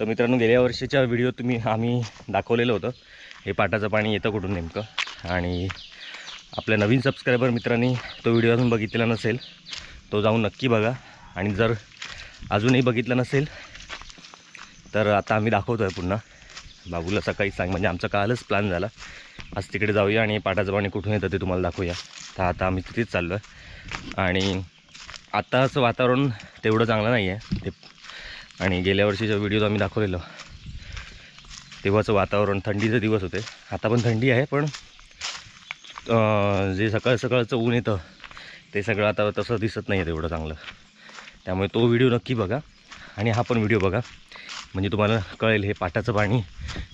तर मित्रांनो, गेल्या वर्षीच्या व्हिडिओ आम्ही दाखवलेलं होतं हे पाटाचं पाणी येतं कुठून नेमकं. आणि आपल्या नवीन सबस्क्रायबर मित्रांनी तो व्हिडिओ अजून बघितलेला नसेल तो जाऊन नक्की बघा. आणि जर अजूनही बघितलं नसेल तर आता आम्ही दाखवतो आहे पुन्हा. बाबूला सकाळी सांग, म्हणजे आमचा कालच प्लॅन झाला आज तिकडे जाऊया आणि पाटाचं पाणी कुठून येतं ते तुम्हाला दाखवूया. तर आता आम्ही तिथेच चाललो आहे. आणि आत्ताचं वातावरण तेवढं चांगलं नाही आहे ते. आणि गेल्या वर्षीच्या व्हिडिओत आम्ही दाखवलेलं तेव्हाचं वातावरण थंडीचे दिवस होते. आता पण थंडी आहे, पण जे सकाळचं ऊन येतं ते सगळं आता तसं दिसत नाही आहे तेवढं चांगलं. त्यामुळे तो व्हिडिओ नक्की बघा आणि हा पण व्हिडिओ बघा, म्हणजे तुम्हाला कळेल हे पाटाचं पाणी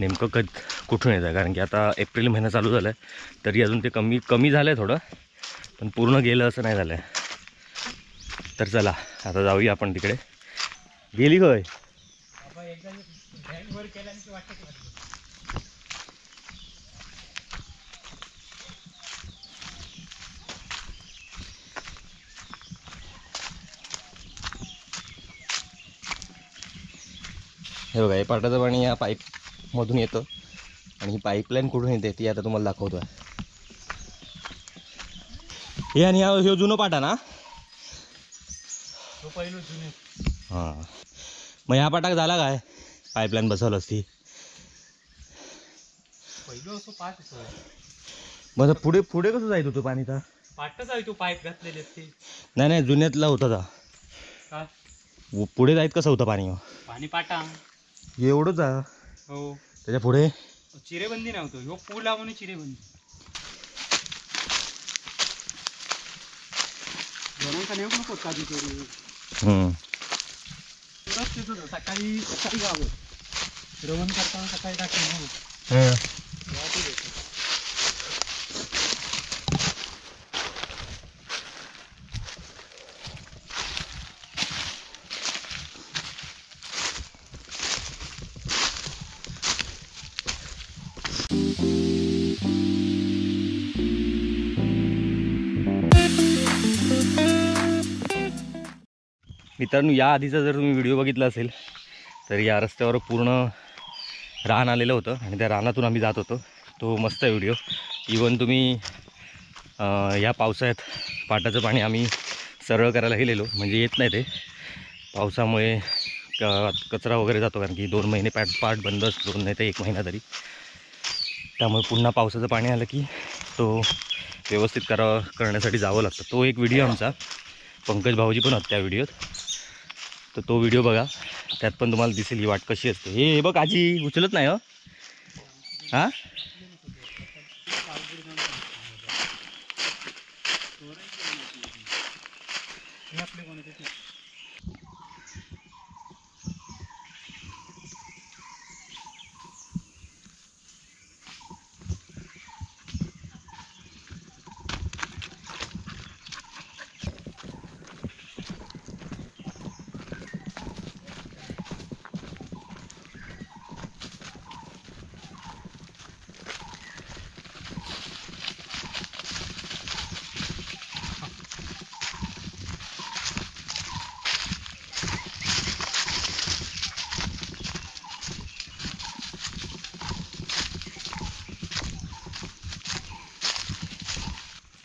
नेमकं कुठून येतं. कारण की आता एप्रिल महिना चालू झाला आहे तरी अजून ते कमी झालं आहे थोडं, पण पूर्ण गेलं असं नाही झालं आहे. तर चला आता जाऊया आपण तिकडे. गेली होय हे बघा, हे पाटाचं पाणी या पाईपमधून येतं आणि ही पाईपलाईन कुठून येते ती आता तुम्हाला दाखवतो. हे आणि हे जुनं पाटा ना, पहिलं जुने. हां, मग ह्या पाटाक झाला काय पाईपलाईन बसवलं असती. पहिलं असं पाठ होतं. मग पुढे कसं जायचं होतं पाणी? तर पाठच आहे तो पाईप घातलेले असते. नाही जुन्यातला होता का पुढे जायत कसं होतं पाणी? पाणी पाटा एवढंच आहे. हो, त्याच्या पुढे चिरेबंदी नव्हतं. ह्यो पूल लावून चिरेबंदी जणांका नेऊ नको काजू करू. सकाळी गावं रवण करताना सकाळी टाकलं. मित्रांनो, या आधीचा जर तुम्ही व्हिडिओ बघितला असेल तर या रस्त्यावर पूर्ण रान आलेलं होतं आणि त्या रानातून आम्ही जात होतो. तो मस्त आहे व्हिडिओ. इवन तुम्ही या पावसाळ्यात पाटाचं पाणी आम्ही सरळ करायला गेलेलो, म्हणजे येत नाही ते पावसामुळे कचरा वगैरे जातो. कारण की 2 महिने पाट बंद असतो, 2 नाही तर 1 महिना तरी. त्यामुळे पुन्हा पावसाचं पाणी आलं की तो व्यवस्थित करण्यासाठी जावं लागतं. तो एक व्हिडिओ आमचा, पंकज भाऊजी पण होते त्या व्हिडिओत, तर तो व्हिडिओ बघा. त्यात पण तुम्हाला दिसेल ही वाट कशी असते. हे बघ आजी उचलत नाही हो. हां,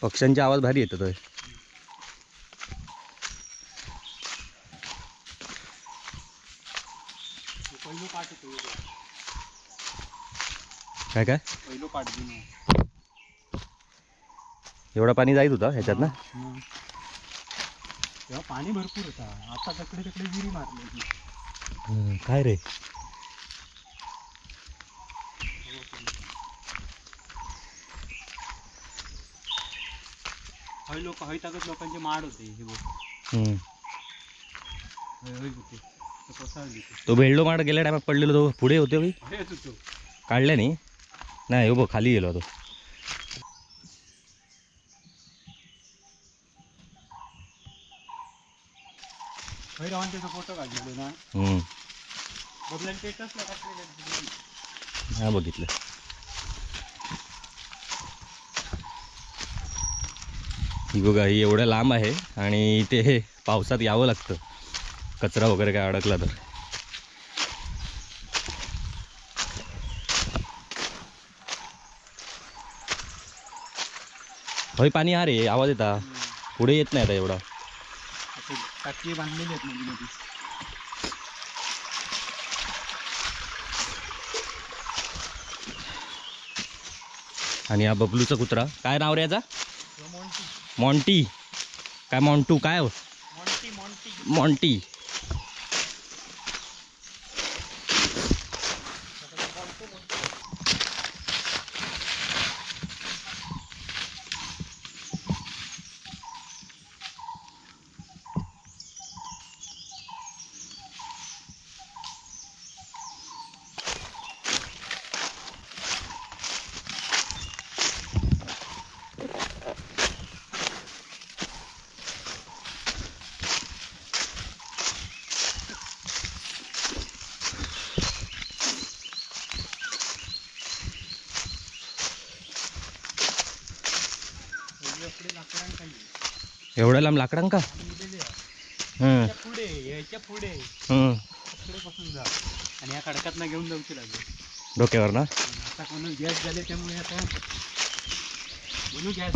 पक्ष्यांचे आवाज भारी येतात. पहिलं पाठ होतो. काय पहिलं पाठ एवढा पाणी जायत होता ह्याच्यात ना. तेव्हा पाणी भरपूर होता. आता तकडे विहिरी मारली. काय रे, लोकांचे माड होते. हे बघ होते तो भेळलो माड गेल्या टायमात पडलेलो तो पुढे होते भाई, काढल्या नाही हो बघ खाली गेलो तो. फोटो काढलेलो ना. हा बघितलं. ही बघा, ही एवढ्या लांब आहे आणि इथे पावसात यावं लागतं कचरा वगैरे काय अडकला तर. होय पाणी हा रे, आवाज येता पुढे येत नाही आता एवढा. असे टाकी बांधलेली आहेत नदी मध्ये. आणि हा बबलूचा कुत्रा, काय नाव रे याचा? मॉन्टी. मॉन्टी काय मॉन्टू काय मॉन्टी मॉन्टी. मॉन्टी. एवढ्या लांब लाकडांका? पुढे याच्या पुढे पासून जा आणि या खडकात ना घेऊन जाऊची लागेल डोक्यावर ना. आता कोण गॅस झाले त्यामुळे आता म्हणून गॅस.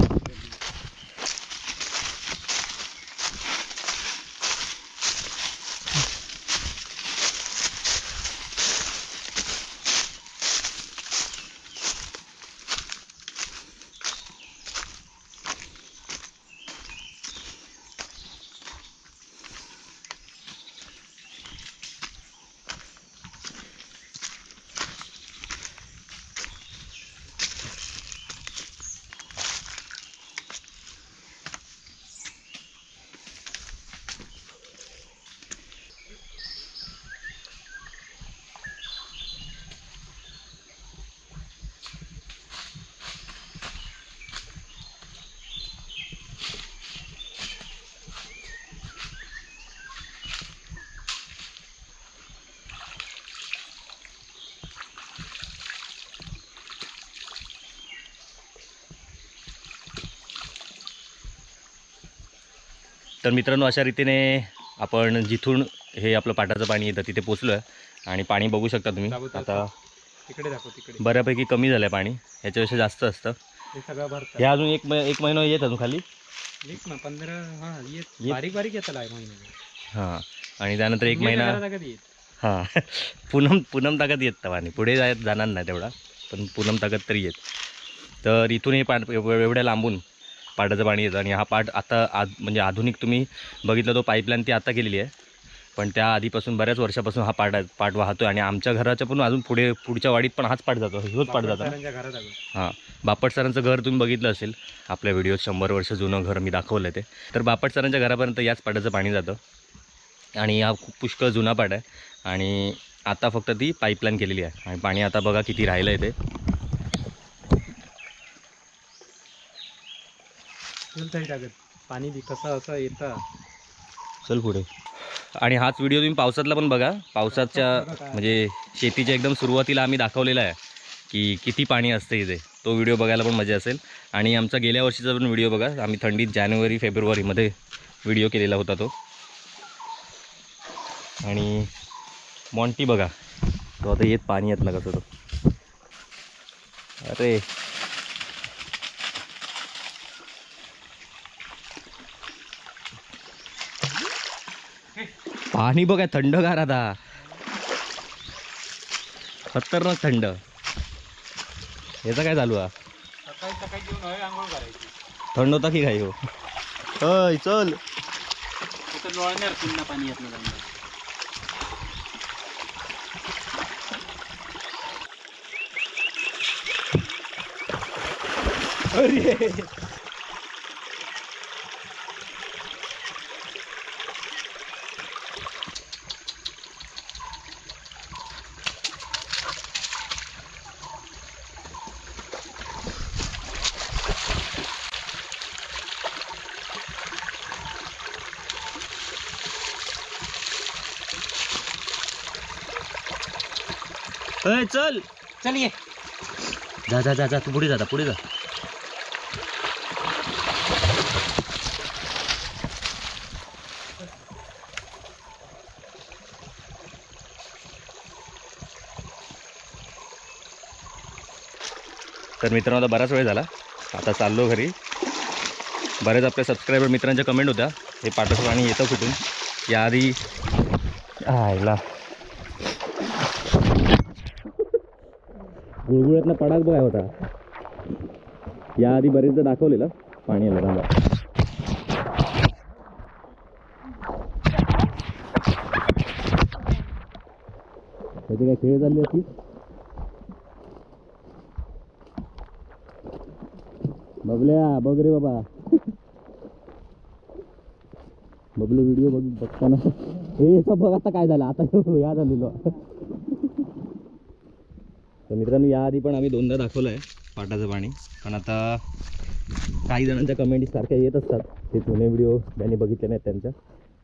तर मित्रांनो, अशा रीतीने आपण जिथून हे आपलं पाटाचं पाणी येतं तिथे पोचलो आहे. आणि पाणी बघू शकता तुम्ही आता तिकडे दाखव. तिकडे बऱ्यापैकी कमी झालं आहे पाणी, ह्याच्यापेक्षा जास्त असतं. हे सगळं भरतं. हे अजून एक महिना येत अजून खाली. एक ना 15 हां येत बारीक बारीक येतं आहे महिन्याने. हां, आणि त्यानंतर एक महिना हां पूनम ताकद येत पाणी पुढे जाणार नाही तेवढा, पण पूनम ताकद तरी येत. तर इथून हे एवढ्या लांबून पाटाचं पाणी येतं. आणि हा पाट आता म्हणजे आधुनिक तुम्ही बघितलं तो पाईपलाईन ती आता केलेली आहे, पण त्या आधीपासून बऱ्याच वर्षापासून हा पाट वाहतो. आणि आमच्या घराच्या पण अजून पुढच्या वाडीत पण हाच पाट जातो, ह्योच पाट जातो. हां, बापट सरांचं घर तुम्ही बघितलं असेल आपल्या व्हिडिओत, 100 वर्ष जुनं घर मी दाखवलं ते. तर बापट सरांच्या घरापर्यंत याच पाटाचं पाणी जातं. आणि हा खूप पुष्कळ जुना पाट आहे. आणि आता फक्त ती पाईपलाईन केलेली आहे. आणि पाणी आता बघा किती राहिलं आहे ते. पाणी कसं असं येतं. चल पुढे. आणि हाच व्हिडिओ तुम्ही पावसातला पण बघा. पावसाच्या म्हणजे शेतीच्या एकदम सुरुवातीला आम्ही दाखवलेला आहे की किती पाणी असतं इथे. तो व्हिडिओ बघायला पण मजा असेल. आणि आमचा गेल्या वर्षीचा पण व्हिडिओ बघा, आम्ही थंडीत जानेवारी फेब्रुवारीमध्ये व्हिडिओ केलेला होता तो. आणि मॉन्टी बघा तो आता येत पाणी येत ना कसं तो. अरे पाणी बघा थंडगार, आता खतरनाक थंड. याचा काय चालू आहे? सकाळी सकाळी जेवून आंघोळ करायची. थंड होता की काय हो? अय चल. तिथं लोळणार पुन्हा पाणी येत नाही. अरे चल चल ये. जा जा जा जा, तू पुढे जा, पुढे जा. तर मित्रांनो, आता बराच वेळ झाला, आता चाललो घरी. बरेच आपल्या सबस्क्रायबर मित्रांच्या कमेंट होत्या हे पाटाचं पाणी येतं कुठून. याआधी आयला गुळगुळ्यातला पडाक बघाय होता. याआधी बरेचदा दाखवलेलं पाणी आलं थांबा. त्याचे काय खेळ चालले असतील. बबल्या बघ रे बाबा. बबलू व्हिडिओ बघताना हे बघ आता काय झालं. आता या झालेलो. तर मित्रांनो याआधी पण आम्ही दोनदा दाखवलं आहे पाटाचं पाणी. पण आता काही जणांच्या कमेंट सारख्या येत असतात ते जुने व्हिडिओ ज्यांनी बघितले नाहीत त्यांच्या,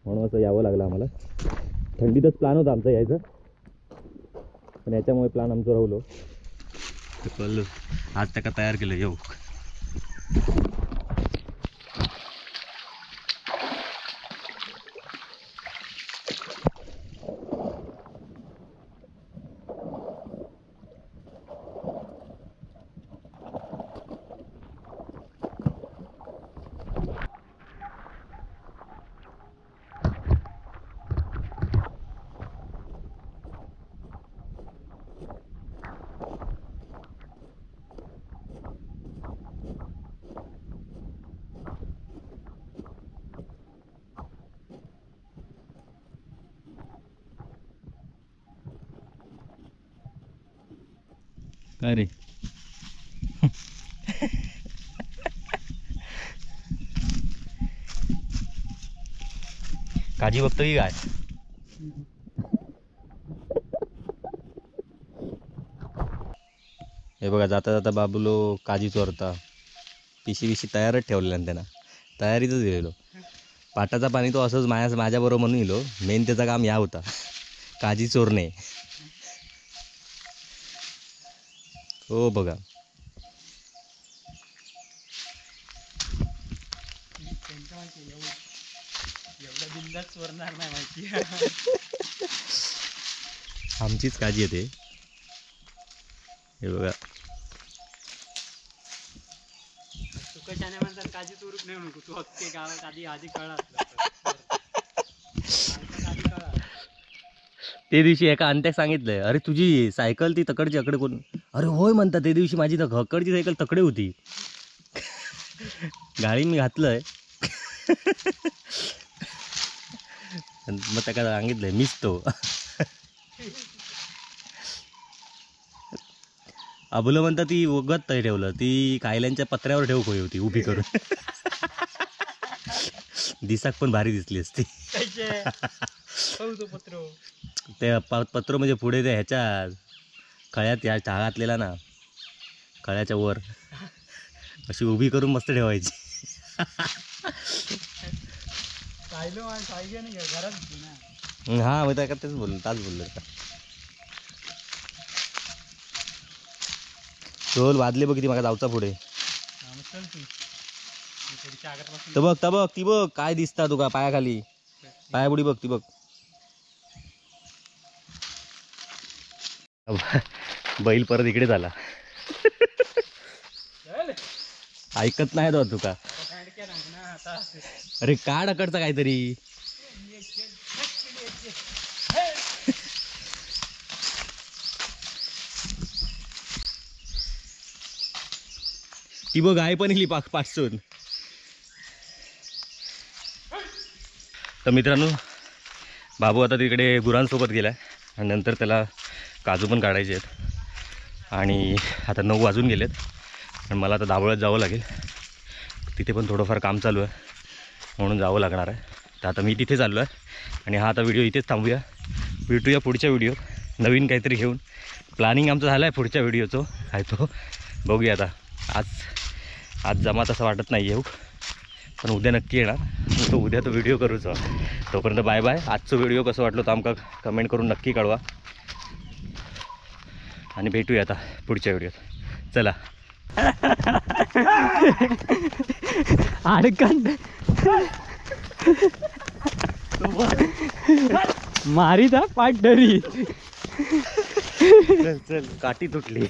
म्हणून असं यावं लागलं आम्हाला. थंडीतच प्लॅन होता आमचा यायचं, पण याच्यामुळे प्लॅन आमचं राहिलो. कल आज त्याका तयार केलं येऊ. काय रे काजी बघतो की काय. हे बघा जाता जाता बाबूलो काजी चोरता. पिशी तयारच ठेवलेला त्यांना, तयारीतच गेलेलो. पाटाचा पाणी तो असंच माझ्याबरोबर म्हणून गेलो. मेन त्याचा काम या होता काजी चोरणे. हो बघा आमचीच काजी येते. हे बघा काजी चोरूक नाही म्हणू तू अख्खे गावात आधी कळा. ते दिवशी एका अंत्याक सांगितलंय, अरे तुझी सायकल ती तकडची अकडे कोण. अरे होय म्हणता, ते दिवशी माझी हकडची सायकल तकडे होती. गाडी मी घातलंय. मग त्याला सांगितलंय मीच तो. अबुलं म्हणता ती वगत तरी ठेवलं, ती कायल्यांच्या पत्र्यावर ठेवू खोई होती उभी करून. दिसाक पण भारी दिसली असती. ते पत्र म्हणजे पुढे ते ह्याच्या खळ्यात या घातलेला ना, खळ्याच्या वर अशी उभी करून मस्त ठेवायची. हा मग त्या तेच बोललो, ताच बोललो. चोल वाजले बघ ती माझ्या जाऊचा पुढे. तर बघ ती बघ काय दिसता तुका पायाखाली. पायापुढी बघ ती बघ. बैल परत इकडे झाला. ऐकत नाही तो तुका. अरे काढ अकडचा काहीतरी. ती बघ गाय पण इली पाचसून. तर मित्रांनो बाबू आता तिकडे गुरांसोबत गेलाय आणि नंतर त्याला काजू पण काढायचे आहेत. आणि आता 9 वाजून गेलेत आणि मला आता दाबोळ्यात जावं लागेल. तिथे पण थोडंफार काम चालू आहे म्हणून जावं लागणार आहे. तर आता मी तिथे चाललो आहे आणि हा आता व्हिडिओ इथेच थांबूया. भेटूया पुढच्या व्हिडिओ नवीन काहीतरी घेऊन. प्लॅनिंग आमचं झालं आहे पुढच्या व्हिडिओचं काय तो बघूया आता. आज जमात असं वाटत नाही येऊ, पण उद्या नक्की येणार. तो उद्या तो व्हिडिओ करूच. तोपर्यंत बाय बाय. आजचं व्हिडिओ कसं वाटलं तर आमका कमेंट करून नक्की कळवा आणि भेटूया आता पुढच्या व्हिडिओत. चला. अडकन मारी था पाठ डरी. चल काठी तुटली.